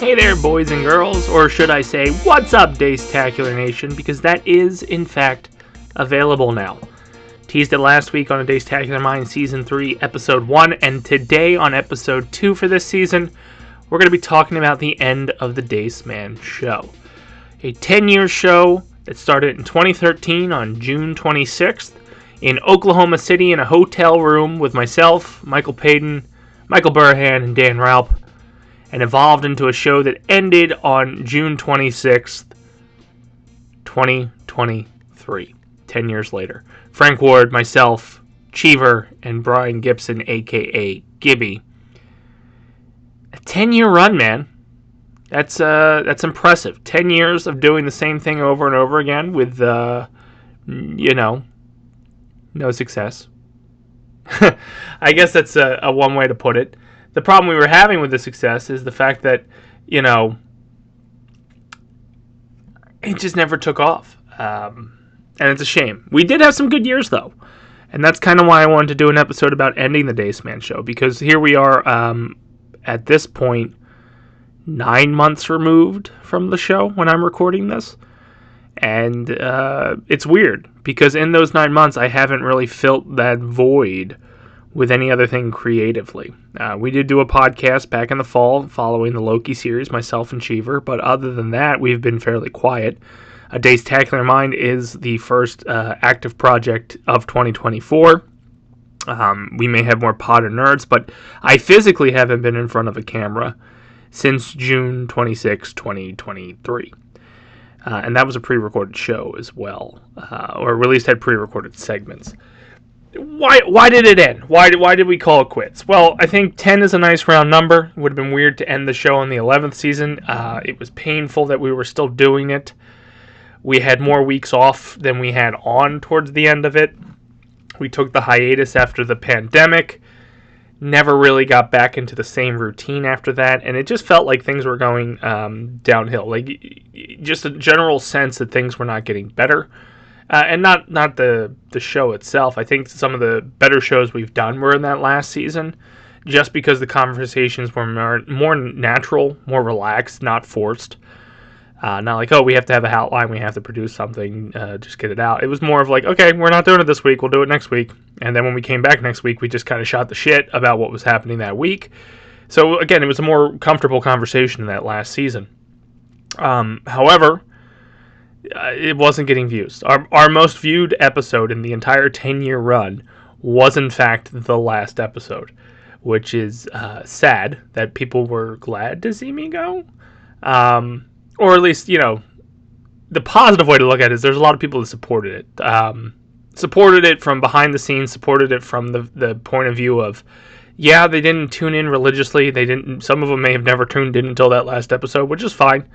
Hey there, boys and girls, or should I say, what's up, Dacetacular Nation, because that is, in fact, available now. Teased it last week on a Dacetacular Mind Season 3, Episode 1, and today on Episode 2 for this season, we're going to be talking about the end of the Dace Man Show. A 10-year show that started in 2013 on June 26th in Oklahoma City in a hotel room with myself, Michael Payton, Michael Burhan, and Dan Raup, and evolved into a show that ended on June 26th, 2023, 10 years later. Frank Ward, myself, Cheever, and Brian Gibson, a.k.a. Gibby. A 10-year run, man. That's impressive. 10 years of doing the same thing over and over again with, no success. I guess that's a one way to put it. The problem we were having with the success is the fact that, it just never took off. And it's a shame. We did have some good years, though. And that's kind of why I wanted to do an episode about ending the Dace Man Show. Because here we are, at this point, 9 months removed from the show when I'm recording this. And it's weird. Because in those 9 months, I haven't really felt that void with any other thing creatively. We did do a podcast back in the fall following the Loki series, myself and Cheever, but other than that, we've been fairly quiet. Dacetacular Mind is the first active project of 2024. We may have more pod or nerds, but I physically haven't been in front of a camera since June 26, 2023. And that was a pre-recorded show as well, or at least had pre-recorded segments. Why did it end? Why did we call it quits? Well, I think 10 is a nice round number. It would have been weird to end the show on the 11th season. It was painful that we were still doing it. We had more weeks off than we had on towards the end of it. We took the hiatus after the pandemic. Never really got back into the same routine after that. And it just felt like things were going downhill. Like, just a general sense that things were not getting better. And not the show itself. I think some of the better shows we've done were in that last season, just because the conversations were more natural, more relaxed, not forced. Not like, oh, we have to have a outline, we have to produce something, just get it out. It was more of like, okay, we're not doing it this week, we'll do it next week. And then when we came back next week, we just kind of shot the shit about what was happening that week. So again, it was a more comfortable conversation in that last season. However, it wasn't getting views. Our most viewed episode in the entire 10-year run was, in fact, the last episode, which is sad that people were glad to see me go. Or at least, the positive way to look at it is there's a lot of people that supported it. Supported it from behind the scenes, supported it from the point of view of, yeah, they didn't tune in religiously. Some of them may have never tuned in until that last episode, which is fine.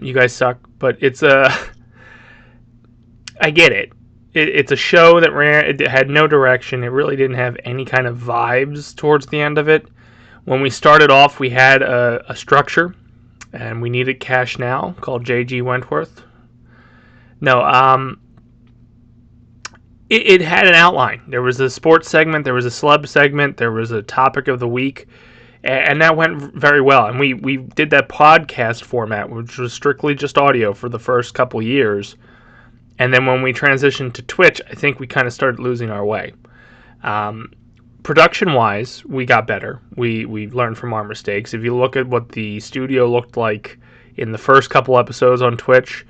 You guys suck, but it's I get it. It's a show that it had no direction. It really didn't have any kind of vibes towards the end of it. When we started off, we had a structure, and we needed cash now, called J.G. Wentworth. No, it had an outline. There was a sports segment, there was a celeb segment, there was a topic of the week. And that went very well. And we did that podcast format, which was strictly just audio for the first couple years. And then when we transitioned to Twitch, I think we kind of started losing our way. Production-wise, we got better. We learned from our mistakes. If you look at what the studio looked like in the first couple episodes on Twitch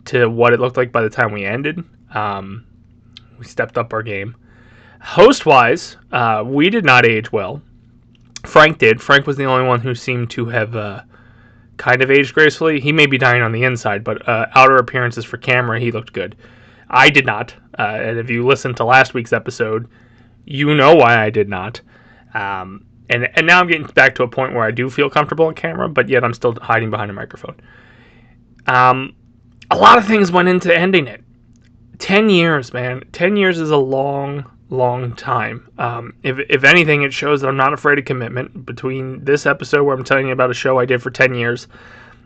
to what it looked like by the time we ended, we stepped up our game. Host-wise, we did not age well. Frank did. Frank was the only one who seemed to have kind of aged gracefully. He may be dying on the inside, but outer appearances for camera, he looked good. I did not. And if you listened to last week's episode, you know why I did not. And now I'm getting back to a point where I do feel comfortable on camera, but yet I'm still hiding behind a microphone. A lot of things went into ending it. 10 years, man. 10 years is a long time. If anything, it shows that I'm not afraid of commitment. Between this episode where I'm telling you about a show I did for 10 years,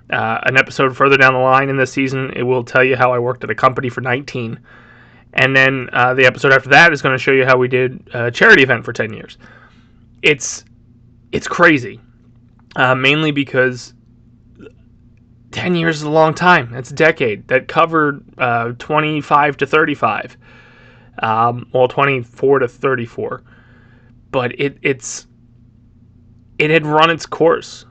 an episode further down the line in this season, it will tell you how I worked at a company for 19. And then the episode after that is going to show you how we did a charity event for 10 years. It's crazy. Mainly because 10 years is a long time. That's a decade. That covered 25 to 35. 24 to 34. But it had run its course.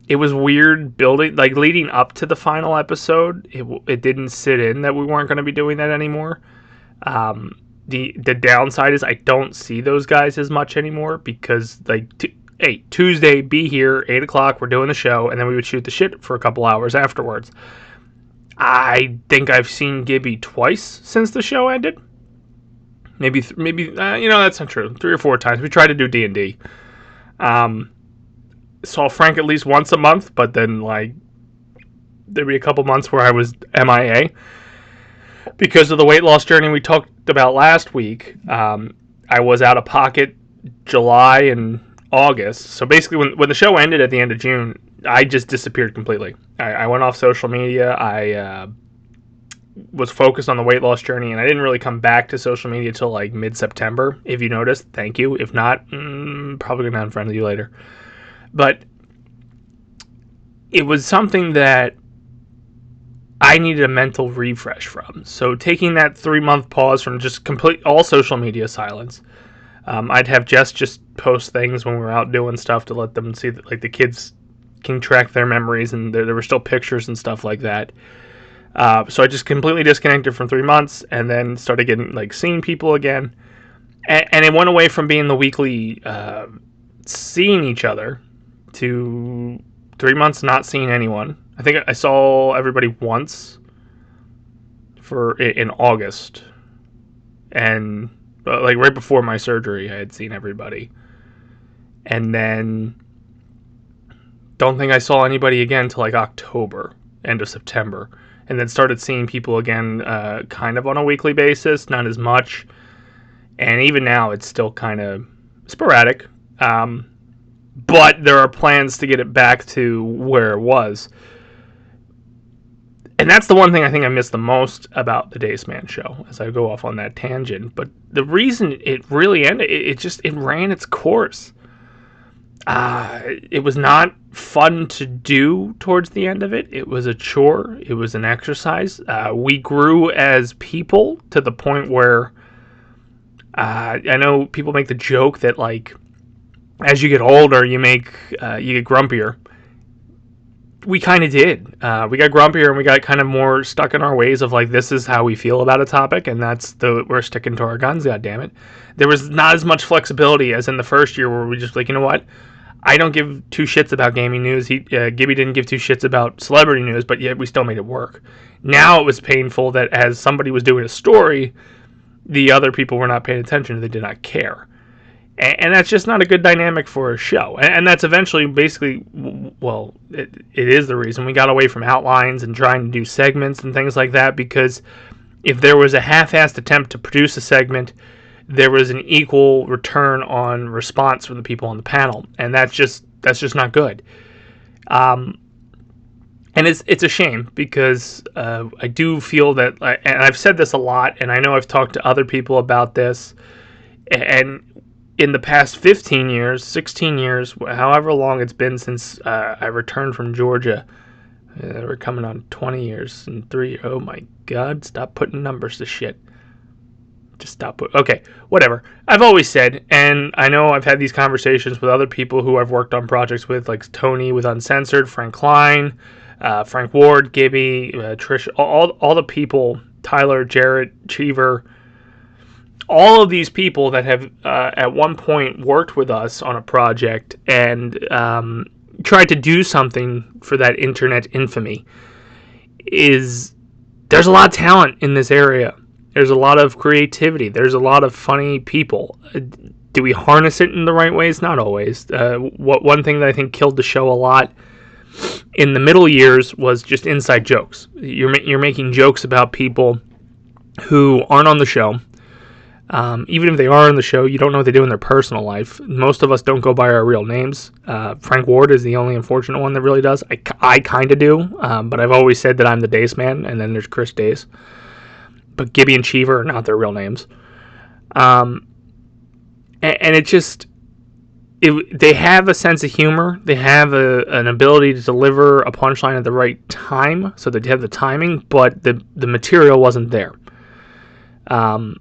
It was weird building, like leading up to the final episode. It didn't sit in that we weren't going to be doing that anymore. The downside is I don't see those guys as much anymore because hey, Tuesday, be here, 8 o'clock, we're doing the show, and then we would shoot the shit for a couple hours afterwards. I think I've seen Gibby twice since the show ended. Maybe that's not true. 3 or 4 times. We tried to do D&D. Saw Frank at least once a month, but then there'd be a couple months where I was MIA because of the weight loss journey we talked about last week. I was out of pocket July and August. So basically when the show ended at the end of June, I just disappeared completely. I went off social media. I was focused on the weight loss journey, and I didn't really come back to social media till mid-September. If you noticed, thank you. If not, probably gonna unfriend you later. But it was something that I needed a mental refresh from. So taking that 3-month pause from just all social media silence. I'd have Jess just post things when we were out doing stuff to let them see that the kids can track their memories, and there were still pictures and stuff like that. So I just completely disconnected for 3 months, and then started getting seeing people again, and it went away from being the weekly seeing each other to 3 months not seeing anyone. I think I saw everybody once in August, and right before my surgery, I had seen everybody, and then don't think I saw anybody again until October, end of September. And then started seeing people again kind of on a weekly basis, not as much. And even now, it's still kind of sporadic. But there are plans to get it back to where it was. And that's the one thing I think I miss the most about the Dace Man Show, as I go off on that tangent. But the reason it really ended, it ran its course. It was not fun to do towards the end of it. It was a chore. It was an exercise. We grew as people to the point where I know people make the joke that as you get older, you get grumpier. We kind of did. We got grumpier, and we got kind of more stuck in our ways of this is how we feel about a topic, and we're sticking to our guns. God damn it! There was not as much flexibility as in the first year where we just you know what. I don't give 2 shits about gaming news. Gibby didn't give 2 shits about celebrity news, but yet we still made it work. Now it was painful that as somebody was doing a story, the other people were not paying attention. They did not care. And that's just not a good dynamic for a show. And that's eventually basically, it is the reason we got away from outlines and trying to do segments and things like that, because if there was a half-assed attempt to produce a segment, there was an equal return on response from the people on the panel, and that's just not good. And it's a shame because I do feel that, and I've said this a lot, and I know I've talked to other people about this, and in the past 15 years, 16 years, however long it's been since I returned from Georgia, we're coming on 20 years and 3. Oh my God! Stop putting numbers to shit. Just stop. Okay, whatever. I've always said, and I know I've had these conversations with other people who I've worked on projects with, like Tony with Uncensored, Frank Klein, Frank Ward, Gibby, Trish, all the people, Tyler, Jarrett, Cheever, all of these people that have at one point worked with us on a project and tried to do something for that internet infamy. There's a lot of talent in this area. There's a lot of creativity. There's a lot of funny people. Do we harness it in the right ways? Not always. One thing that I think killed the show a lot in the middle years was just inside jokes. You're making jokes about people who aren't on the show. Even if they are on the show, you don't know what they do in their personal life. Most of us don't go by our real names. Frank Ward is the only unfortunate one that really does. I kind of do, but I've always said that I'm the Dace Man, and then there's Chris Dace. But Gibby and Cheever are not their real names. And it they have a sense of humor. They have an ability to deliver a punchline at the right time, so that you have the timing, but the material wasn't there. And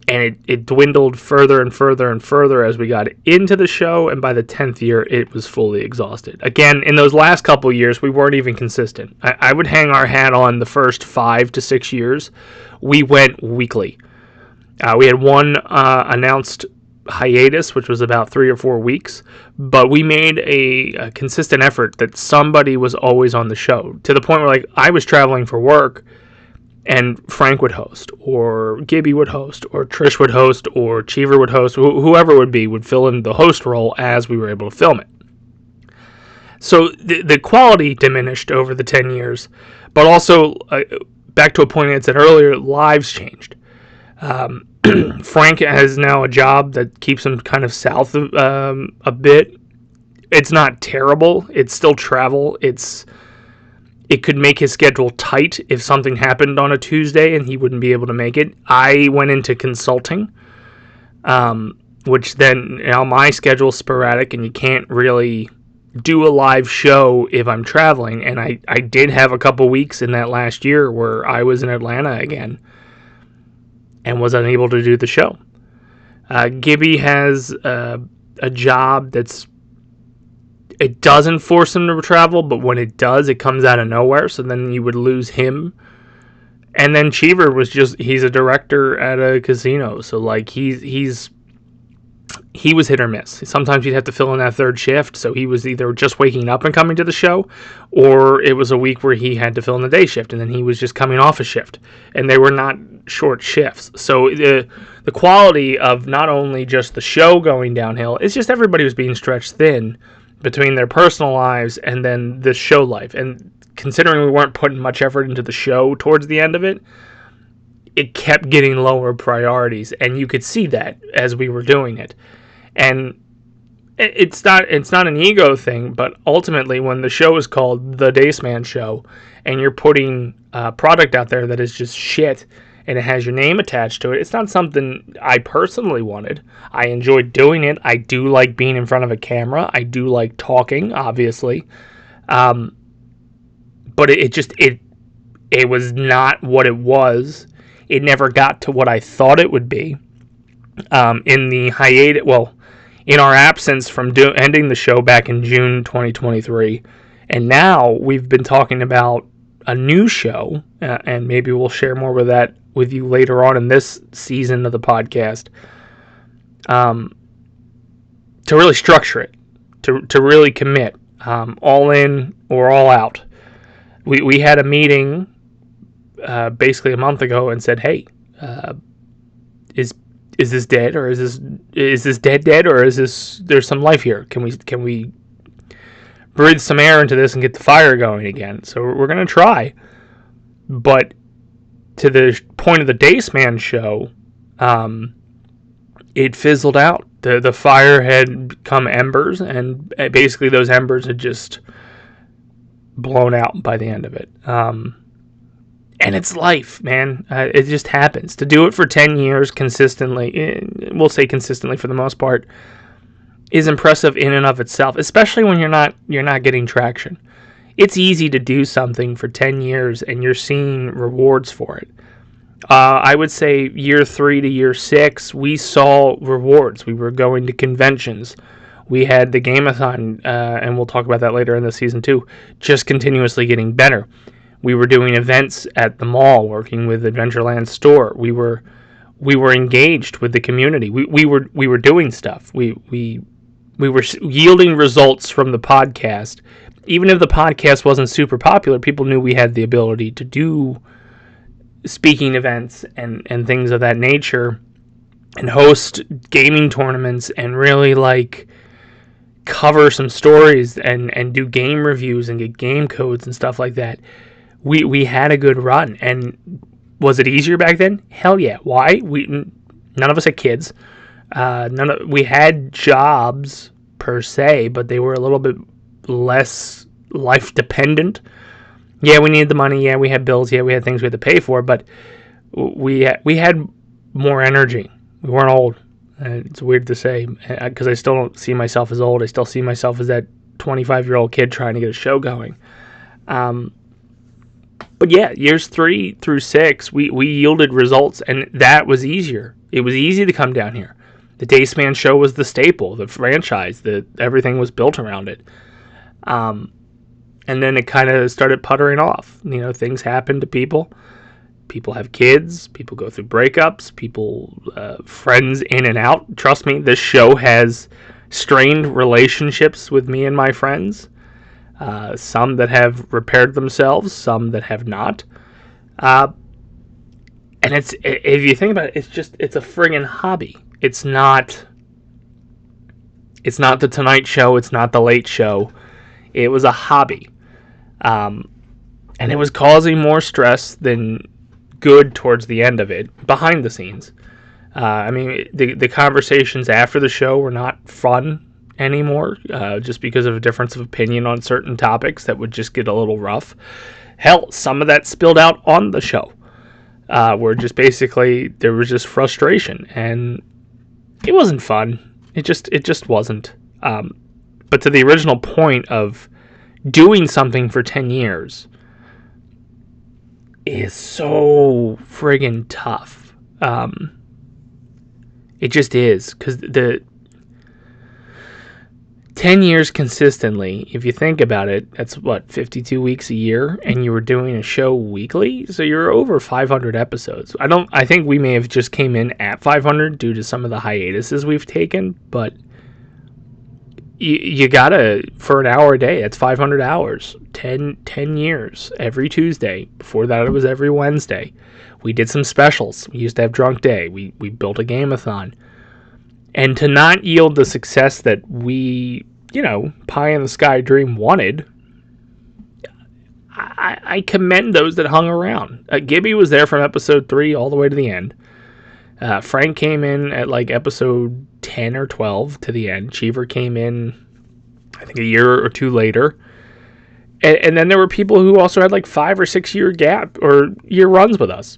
it dwindled further and further and further as we got into the show, and by the 10th year, it was fully exhausted. Again, in those last couple years, we weren't even consistent. I would hang our hat on the first 5 to 6 years. We went weekly. We had one announced hiatus, which was about 3 or 4 weeks, but we made a consistent effort that somebody was always on the show, to the point where, like, I was traveling for work, and Frank would host, or Gibby would host, or Trish would host, or Cheever would host, whoever it would be would fill in the host role as we were able to film it. So the quality diminished over the 10 years, but also, back to a point I said earlier, lives changed. Frank has now a job that keeps him kind of south of, a bit. It's not terrible. It's still travel. It could make his schedule tight if something happened on a Tuesday and he wouldn't be able to make it. I went into consulting, which then, my schedule's sporadic and you can't really do a live show if I'm traveling. And I did have a couple weeks in that last year where I was in Atlanta again and was unable to do the show. Gibby has a job it doesn't force him to travel, but when it does, it comes out of nowhere, so then you would lose him. And then Cheever he's a director at a casino, so like he was hit or miss. Sometimes he'd have to fill in that third shift, so he was either just waking up and coming to the show, or it was a week where he had to fill in the day shift, and then he was just coming off a shift. And they were not short shifts. So the quality of not only just the show going downhill, it's just everybody was being stretched thin between their personal lives and then the show life. And considering we weren't putting much effort into the show towards the end of it, it kept getting lower priorities, and you could see that as we were doing it. And it's not an ego thing, but ultimately when the show is called The Dace Man Show and you're putting a product out there that is just shit and it has your name attached to it, it's not something I personally wanted. I enjoyed doing it. I do like being in front of a camera. I do like talking, obviously. But it was not what it was. It never got to what I thought it would be. In the hiatus, in our absence from ending the show back in June 2023, and now we've been talking about a new show, and maybe we'll share more with you later on in this season of the podcast, to really structure it, to really commit, all in or all out. We had a meeting basically a month ago and said, hey, is this dead, or is this dead, or is there's some life here? Can we breathe some air into this and get the fire going again? So we're gonna try, but to the point of the Dace Man Show, it fizzled out. The fire had become embers, and basically those embers had just blown out by the end of it. And it's life, man. It just happens. To do it for 10 years consistently, we'll say consistently for the most part, is impressive in and of itself, especially when you're not getting traction. It's easy to do something for 10 years and you're seeing rewards for it. I would say year 3 to year 6, we saw rewards. We were going to conventions. We had the Gameathon, and we'll talk about that later in the season too, just continuously getting better. We were doing events at the mall, working with Adventureland store. We were engaged with the community. We were doing stuff. We were yielding results from the podcast. Even if the podcast wasn't super popular, people knew we had the ability to do speaking events and things of that nature, and host gaming tournaments, and really like cover some stories and do game reviews and get game codes and stuff like that. We had a good run. And was it easier back then? Hell yeah. Why? None of us had kids. We had jobs per se, but they were a little bit less life dependent. Yeah, we needed the money. Yeah, we had bills. Yeah, we had things we had to pay for, but we had more energy. We weren't old. It's weird to say because I still don't see myself as old. I still see myself as that 25-year-old kid trying to get a show going. But yeah, years 3 through 6, we yielded results, and that was easier. It was easy to come down here. The Dace Man Show was the staple, the franchise, everything was built around it. And then it kind of started puttering off. Things happen to people. People have kids. People go through breakups. Friends in and out. Trust me, this show has strained relationships with me and my friends. Some that have repaired themselves, some that have not. And if you think about it, it's a friggin' hobby. It's not the Tonight Show. It's not the Late Show. It was a hobby. And it was causing more stress than good towards the end of it, behind the scenes. The conversations after the show were not fun anymore, just because of a difference of opinion on certain topics that would just get a little rough. Hell, some of that spilled out on the show, where just basically there was just frustration, and it wasn't fun. It just wasn't. But to the original point of doing something for 10 years is so friggin' tough. It just is, because the 10 years consistently, if you think about it, that's 52 weeks a year, and you were doing a show weekly, so you're over 500 episodes. I think we may have just came in at 500 due to some of the hiatuses we've taken, but you gotta, for an hour a day, that's 500 hours, 10 years, every Tuesday. Before that, it was every Wednesday. We did some specials. We used to have Drunk Day. We built a game-a-thon. And to not yield the success that we, pie in the sky dream wanted, I commend those that hung around. Gibby was there from episode 3 all the way to the end. Frank came in at episode 10 or 12 to the end. Cheever came in, I think, a year or 2 later. And then there were people who also had 5 or 6 year gap or year runs with us.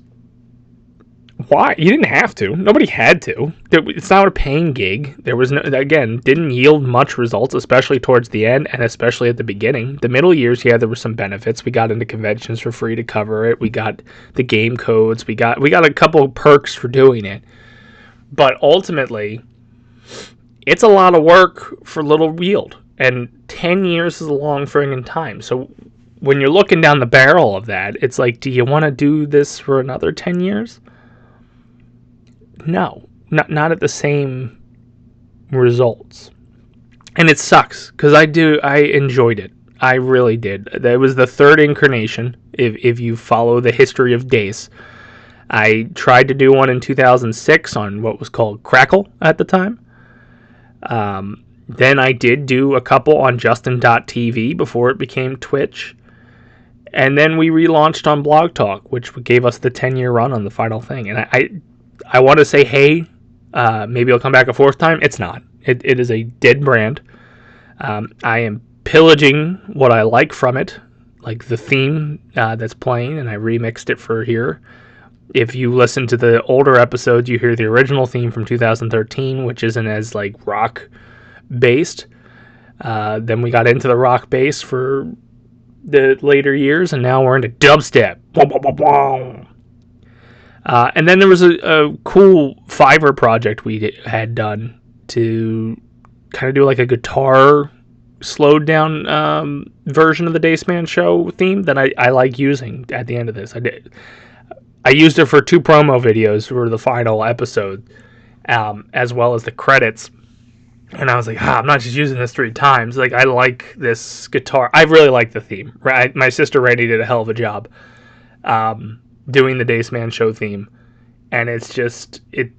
Why? You didn't have to. Nobody had to. It's not a paying gig. There was didn't yield much results, especially towards the end and especially at the beginning. The middle years, there were some benefits. We got into conventions for free to cover it. We got the game codes. We got a couple of perks for doing it. But ultimately, it's a lot of work for little yield. And 10 years is a long friggin' time. So when you're looking down the barrel of that, it's do you want to do this for another 10 years? No, not at the same results. And it sucks, because I enjoyed it. I really did. That was the 3rd incarnation, if you follow the history of Dace. I tried to do one in 2006 on what was called Crackle at the time. Then I did do a couple on Justin.tv before it became Twitch. And then we relaunched on Blog Talk, which gave us the 10-year run on the final thing. And I want to say, hey, maybe it'll come back a 4th time. It's not. It is a dead brand. I am pillaging what I like from it, like the theme that's playing, and I remixed it for here. If you listen to the older episodes, you hear the original theme from 2013, which isn't as rock-based. Then we got into the rock bass for the later years, and now we're into dubstep. And then there was a cool Fiverr project we had done to kind of do a guitar slowed down version of the Dace Man Show theme that I like using at the end of this. I used it for 2 promo videos for the final episode, as well as the credits. And I was I'm not just using this 3 times. I like this guitar. I really like the theme. Right? My sister Randy did a hell of a job doing the Dace Man Show theme. And it's just, it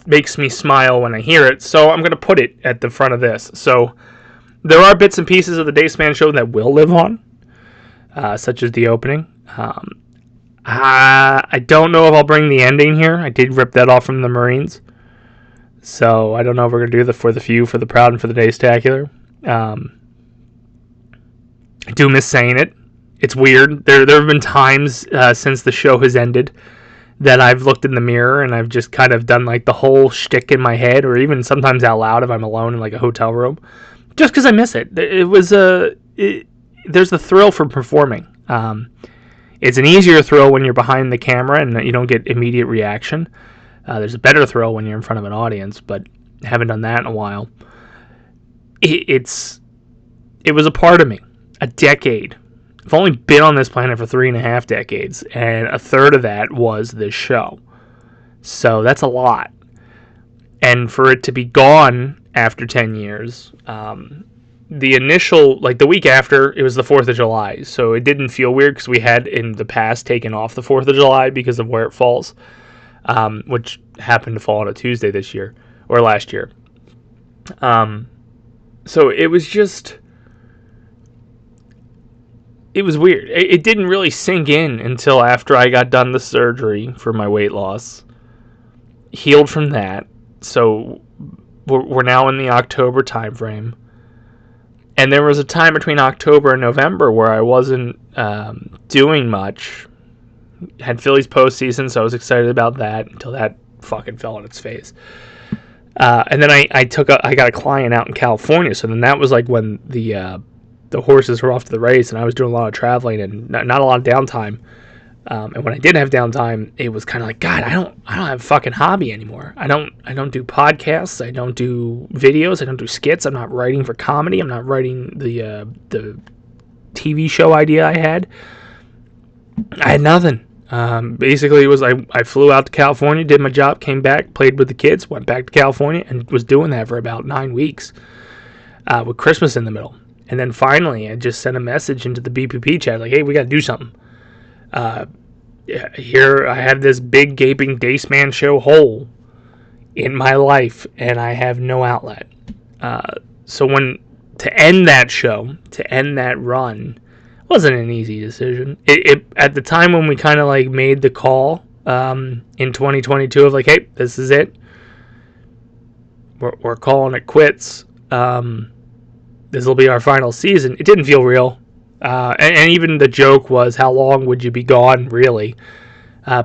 makes me smile when I hear it. So I'm going to put it at the front of this. So there are bits and pieces of the Dace Man Show that will live on, such as the opening. I don't know if I'll bring the ending here. I did rip that off from the Marines. So I don't know if we're going to do the For the Few, For the Proud, and For the Dacetacular. I do miss saying it. It's weird. There have been times since the show has ended that I've looked in the mirror and I've just kind of done like the whole shtick in my head, or even sometimes out loud if I'm alone in like a hotel room, just because I miss it. There's the thrill for performing. It's an easier thrill when you're behind the camera and you don't get immediate reaction. There's a better thrill when you're in front of an audience, but haven't done that in a while. It was a part of me, a decade. I've only been on this planet for 3.5 decades, and a third of that was this show. So that's a lot. And for it to be gone after 10 years, the initial, like the week after, it was the 4th of July. So it didn't feel weird because we had in the past taken off the 4th of July because of where it falls, which happened to fall on a Tuesday this year, or last year. So it was just... It was weird. It didn't really sink in until after I got done the surgery for my weight loss. Healed from that. So we're now in the October time frame. And there was a time between October and November where I wasn't doing much. Had Phillies postseason, so I was excited about that until that fucking fell on its face. And then I got a client out in California, so then that was like when the horses were off to the race, and I was doing a lot of traveling and not a lot of downtime. And when I did have downtime, it was kind of like, God, I don't have a fucking hobby anymore. I don't do podcasts. I don't do videos. I don't do skits. I'm not writing for comedy. I'm not writing the TV show idea I had. I had nothing. Basically, it was I flew out to California, did my job, came back, played with the kids, went back to California, and was doing that for about 9 weeks with Christmas in the middle. And then finally, I just sent a message into the BPP chat, like, hey, we got to do something. Here, I have this big, gaping Dace Man Show hole in my life, and I have no outlet. So to end that show, to end that run, wasn't an easy decision. It at the time when we kind of like made the call in 2022 of like, hey, this is it. We're calling it quits. This will be our final season. It didn't feel real. And even the joke was, how long would you be gone, really?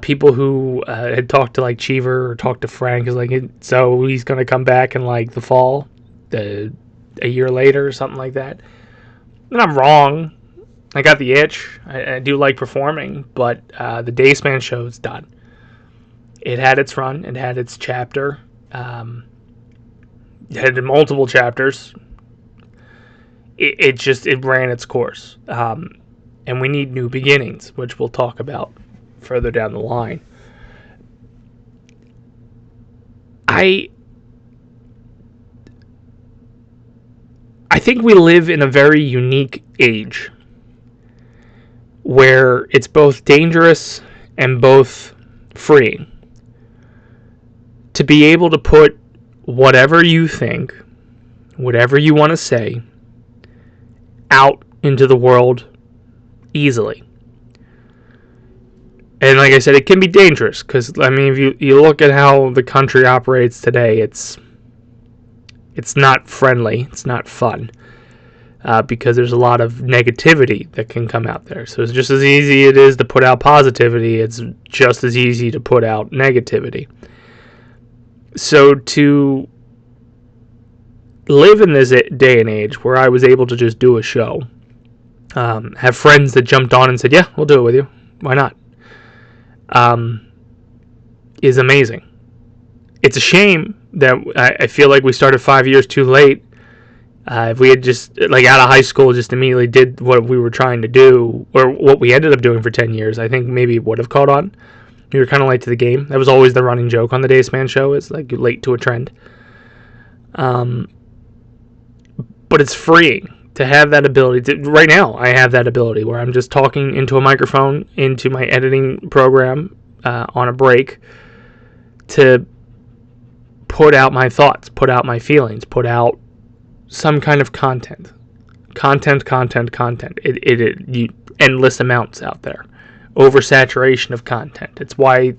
People who had talked to like Cheever or talked to Frank is like, so he's going to come back in like the fall, a year later or something like that. And I'm wrong. I got the itch. I do like performing, but the Dace Man Show is done. It had its run. It had its chapter. It had multiple chapters. It ran its course. And we need new beginnings, which we'll talk about further down the line. I think we live in a very unique age where it's both dangerous and both freeing to be able to put whatever you think, whatever you want to say, out into the world easily. And like I said, it can be dangerous because, I mean, if you look at how the country operates today, it's not friendly, it's not fun, because there's a lot of negativity that can come out there. So it's just as easy it is to put out positivity, it's just as easy to put out negativity. So to live in this day and age where I was able to just do a show, have friends that jumped on and said, yeah, we'll do it with you, why not, is amazing. It's a shame that I feel like we started 5 years too late. If we had just, like, out of high school, just immediately did what we were trying to do, or what we ended up doing for 10 years, I think maybe it would have caught on. We were kind of late to the game. That was always the running joke on the Dace Man Show, is like late to a trend. But it's freeing to have that ability. Right now, I have that ability where I'm just talking into a microphone, into my editing program on a break, to put out my thoughts, put out my feelings, put out some kind of content. Endless amounts out there. Oversaturation of content. It's why,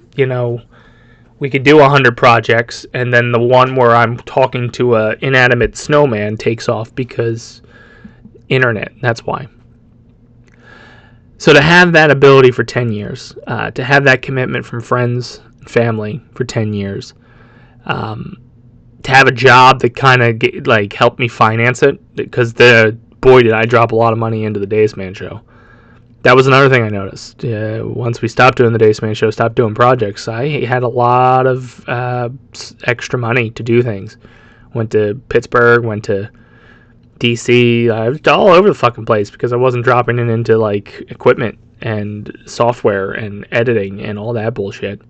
we could do 100 projects, and then the one where I'm talking to a inanimate snowman takes off because internet. That's why. So to have that ability for 10 years, to have that commitment from friends and family for 10 years, to have a job that kind of like helped me finance it, because boy did I drop a lot of money into the Dace Man Show. That was another thing I noticed. Once we stopped doing the Dace Man Show, stopped doing projects, I had a lot of extra money to do things. Went to Pittsburgh, went to DC, I was all over the fucking place because I wasn't dropping it into like equipment and software and editing and all that bullshit.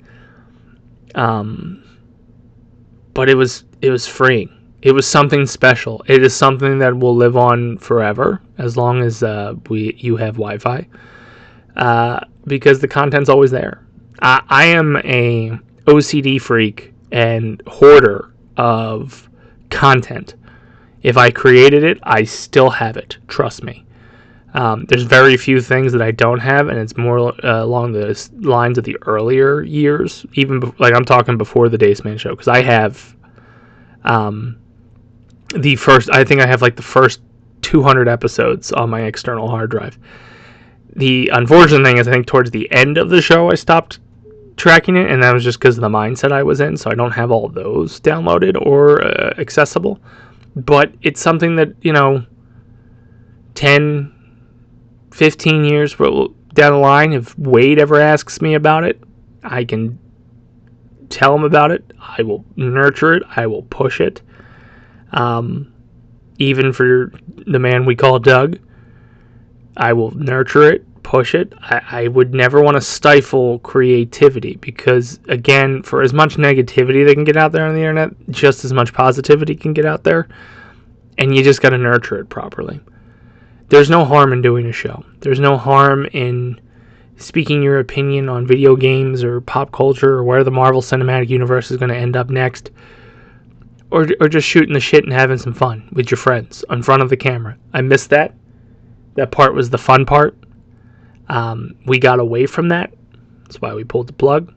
But it was freeing. It was something special. It is something that will live on forever as long as you have Wi-Fi, because the content's always there. I am a OCD freak and hoarder of content. If I created it, I still have it. Trust me. There's very few things that I don't have, and it's more along the lines of the earlier years. Even like I'm talking before the Dace Man Show, because I have the first. I think I have like the first 200 episodes on my external hard drive. The unfortunate thing is, I think towards the end of the show, I stopped tracking it, and that was just because of the mindset I was in. So I don't have all those downloaded or accessible. But it's something that, 10, 15 years down the line, if Wade ever asks me about it, I can tell him about it. I will nurture it. I will push it. Even for the man we call Doug, I will nurture it, push it. I would never want to stifle creativity because, again, for as much negativity that can get out there on the internet, just as much positivity can get out there, and you just got to nurture it properly. There's no harm in doing a show. There's no harm in speaking your opinion on video games or pop culture or where the Marvel Cinematic Universe is going to end up next, or just shooting the shit and having some fun with your friends in front of the camera. I missed that. That part was the fun part. We got away from that. That's why we pulled the plug.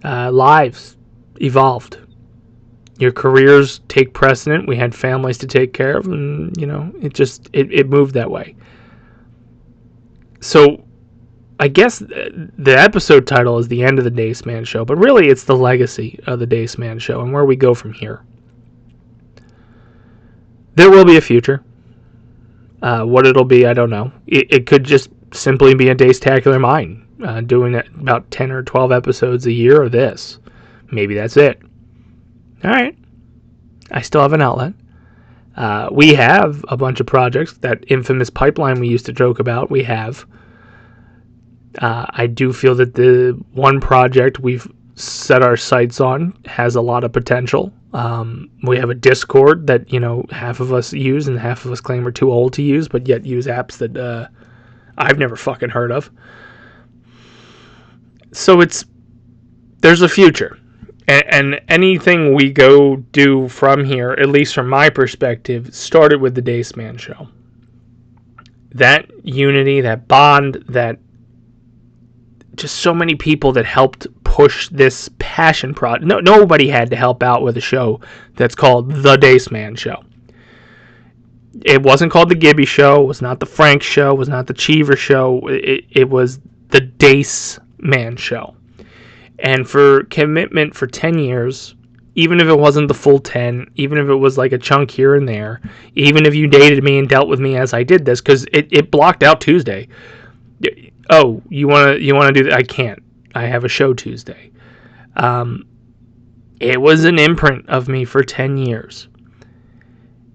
Lives evolved. Your careers take precedent. We had families to take care of, and it moved that way. So I guess the episode title is The End of the Dace Man Show, but really it's the legacy of the Dace Man Show and where we go from here. There will be a future. What it'll be, I don't know. It could just simply be a Dacetacular Mind, doing about 10 or 12 episodes a year or this. Maybe that's it. All right. I still have an outlet. We have a bunch of projects. That infamous pipeline we used to joke about, we have. I do feel that the one project we've set our sights on has a lot of potential. We have a Discord that, half of us use and half of us claim we're too old to use, but yet use apps that I've never fucking heard of. So there's a future. And anything we go do from here, at least from my perspective, started with the Dace Man Show. That unity, that bond, that just so many people that helped push this passion project. Nobody had to help out with a show that's called The Dace Man Show. It wasn't called The Gibby Show. It was not The Frank Show. It was not The Cheever Show. It was The Dace Man Show. And for commitment for 10 years, even if it wasn't the full 10, even if it was like a chunk here and there, even if you dated me and dealt with me as I did this, because it blocked out Tuesday. Oh, you want to do that? I can't. I have a show Tuesday. It was an imprint of me for 10 years.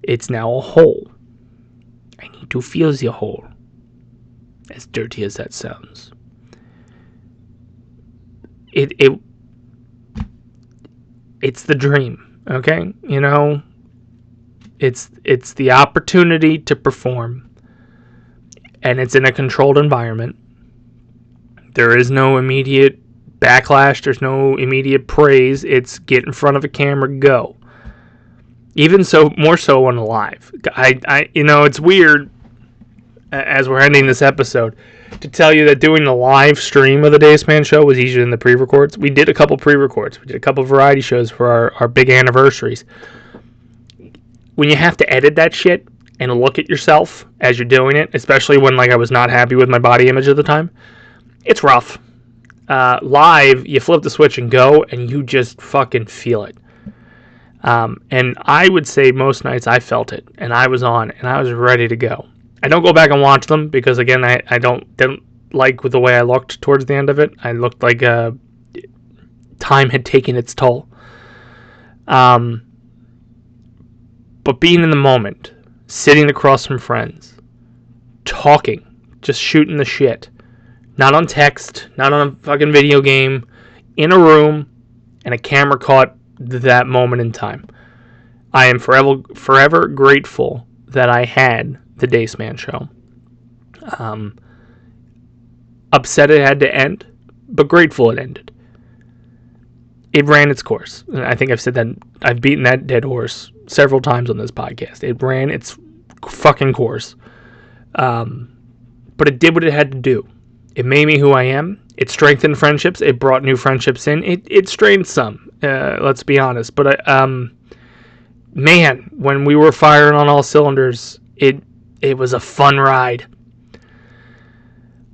It's now a hole. I need to fill the hole. As dirty as that sounds. It's the dream, okay? It's the opportunity to perform, and it's in a controlled environment. There is no immediate backlash. There's no immediate praise. It's get in front of a camera, go. Even so, more so on live. It's weird as we're ending this episode to tell you that doing the live stream of the Dace Man Show was easier than the pre-records. We did a couple pre-records. We did a couple variety shows for our big anniversaries. When you have to edit that shit, and look at yourself as you're doing it, especially when like I was not happy with my body image at the time, it's rough. Live, you flip the switch and go, and you just fucking feel it. And I would say most nights I felt it, and I was on, and I was ready to go. I don't go back and watch them because, again, I didn't like the way I looked towards the end of it. I looked like time had taken its toll. But being in the moment, sitting across from friends, talking, just shooting the shit, not on text, not on a fucking video game, in a room, and a camera caught that moment in time. I am forever grateful that I had the Dace Man Show. Upset it had to end, but grateful it ended. It ran its course. And I think I've said that, I've beaten that dead horse several times on this podcast. It ran its fucking course. But it did what it had to do. It made me who I am. It strengthened friendships. It brought new friendships in. It strained some, let's be honest. But, man, when we were firing on all cylinders, it was a fun ride.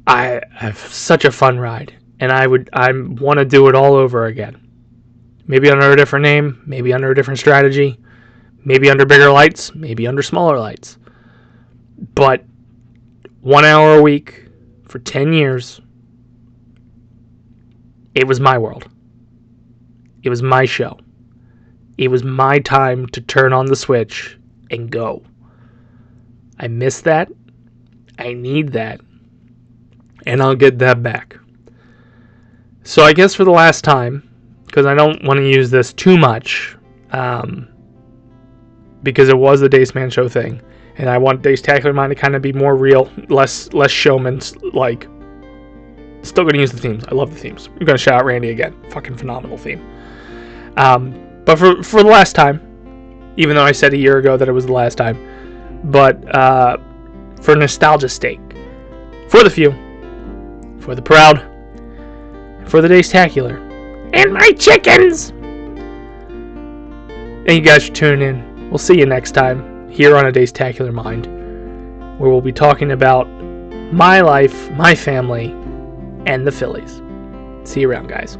I have such a fun ride. And I want to do it all over again. Maybe under a different name. Maybe under a different strategy. Maybe under bigger lights. Maybe under smaller lights. But 1 hour a week for 10 years, it was my world. It was my show. It was my time to turn on the switch and go. I miss that. I need that. And I'll get that back. So I guess for the last time, because I don't want to use this too much, because it was the Dace Man Show thing, and I want Dacetacular Mind to kind of be more real, less showman, like. Still going to use the themes. I love the themes. I'm going to shout out Randy again. Fucking phenomenal theme. But for the last time, even though I said a year ago that it was the last time, but for nostalgia's sake, for the few, for the proud, for the Dacetacular, and my chickens! Thank you guys for tuning in. We'll see you next time here on A Dacetacular Mind, where we'll be talking about my life, my family, and the Phillies. See you around, guys.